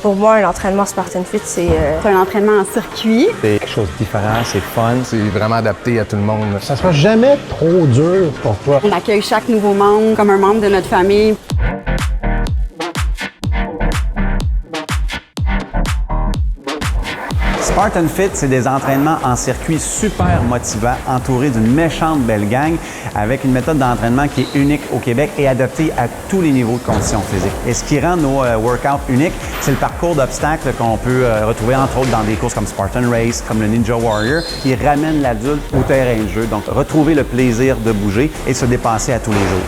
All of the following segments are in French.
Pour moi, un entraînement Spartan Fit, c'est un entraînement en circuit. C'est quelque chose de différent, c'est fun. C'est vraiment adapté à tout le monde. Ça sera jamais trop dur pour toi. On accueille chaque nouveau membre comme un membre de notre famille. Spartan Fit, c'est des entraînements en circuit super motivants, entourés d'une méchante belle gang, avec une méthode d'entraînement qui est unique au Québec et adaptée à tous les niveaux de conditions physiques. Et ce qui rend nos workouts uniques, c'est le parcours d'obstacles qu'on peut retrouver entre autres dans des courses comme Spartan Race, comme le Ninja Warrior, qui ramène l'adulte au terrain de jeu. Donc, retrouver le plaisir de bouger et se dépasser à tous les jours.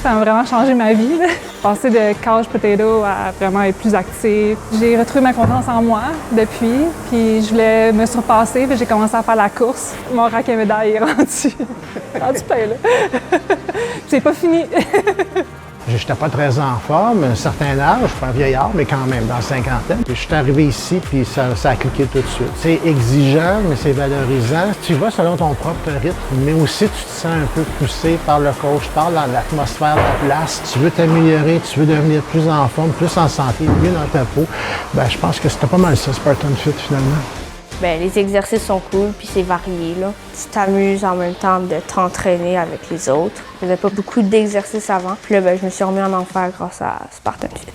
Ça a vraiment changé ma vie. Passer de couch potato à vraiment être plus active. J'ai retrouvé ma confiance en moi depuis, puis je voulais me surpasser, puis j'ai commencé à faire la course. Mon rack à médaille est rendu plein, là. C'est pas fini. Je n'étais pas très en forme, un certain âge, je suis pas un vieillard, mais quand même, dans la cinquantaine. Puis je suis arrivé ici, puis ça a cliqué tout de suite. C'est exigeant, mais c'est valorisant. Tu vas selon ton propre rythme, mais aussi tu te sens un peu poussé par le coach, par l'atmosphère de la place. Tu veux t'améliorer, tu veux devenir plus en forme, plus en santé, mieux dans ta peau. Ben, je pense que c'était pas mal ça, Spartan Fit, finalement. ben, les exercices sont cool, puis c'est varié, là. Tu t'amuses en même temps de t'entraîner avec les autres. Je faisais pas beaucoup d'exercices avant, puis là, ben, je me suis remis en enfer grâce à Spartan Fit.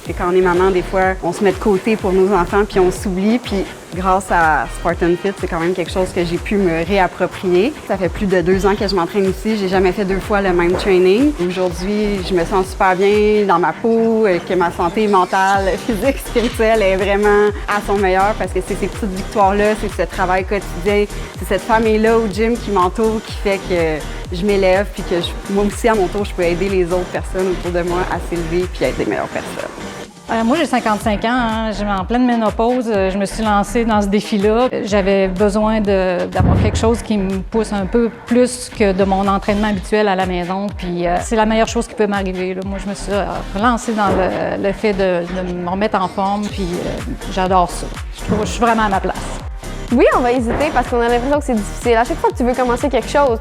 Et quand on est maman, des fois, on se met de côté pour nos enfants, puis on s'oublie. Puis grâce à Spartan Fit, c'est quand même quelque chose que j'ai pu me réapproprier. Ça fait plus de 2 ans que je m'entraîne ici. J'ai jamais fait 2 fois le même training. Aujourd'hui, je me sens super bien dans ma peau, que ma santé mentale, physique, spirituelle est vraiment à son meilleur parce que c'est ces petites victoires-là, c'est ce travail quotidien, c'est cette famille-là au gym qui m'entoure, qui fait que je m'élève, puis que moi aussi, à mon tour, je peux aider les autres personnes autour de moi à s'élever puis à être des meilleures personnes. Moi, j'ai 55 ans, hein. Je suis en pleine ménopause. Je me suis lancée dans ce défi-là. J'avais besoin d'avoir quelque chose qui me pousse un peu plus que de mon entraînement habituel à la maison. Puis c'est la meilleure chose qui peut m'arriver. Moi, je me suis relancée dans le fait de me remettre en forme, puis j'adore ça. Je suis vraiment à ma place. Oui, on va hésiter parce qu'on a l'impression que c'est difficile. À chaque fois que tu veux commencer quelque chose,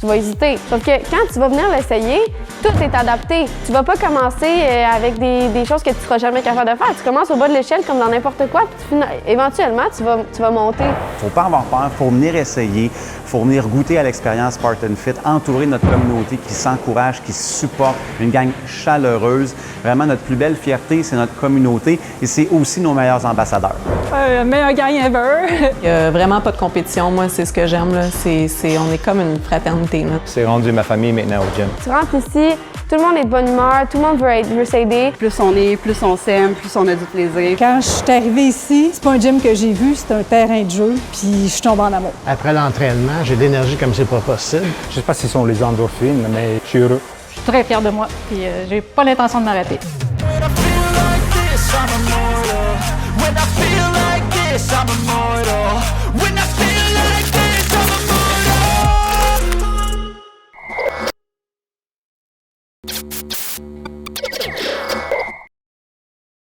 tu vas hésiter. Sauf que quand tu vas venir l'essayer, tout est adapté. Tu vas pas commencer avec des choses que tu seras jamais capable de faire. Tu commences au bas de l'échelle comme dans n'importe quoi, puis éventuellement, tu vas monter. Faut pas avoir peur, faut venir essayer, faut venir goûter à l'expérience Spartan Fit, entourer notre communauté qui s'encourage, qui supporte, une gang chaleureuse. Vraiment, notre plus belle fierté, c'est notre communauté et c'est aussi nos meilleurs ambassadeurs. Meilleur gang ever! Il n'y a vraiment pas de compétition. Moi, c'est ce que j'aime. On est comme une fraternité. C'est rendu ma famille maintenant au gym. Tu rentres ici, tout le monde est de bonne humeur, tout le monde veut s'aider. Plus on est, plus on s'aime, plus on a du plaisir. Quand je suis arrivée ici, c'est pas un gym que j'ai vu, c'est un terrain de jeu, puis je suis tombée en amour. Après l'entraînement, j'ai de l'énergie comme c'est pas possible. Je sais pas si ce sont les endorphines, mais je suis heureux. Je suis très fière de moi, puis j'ai pas l'intention de m'arrêter.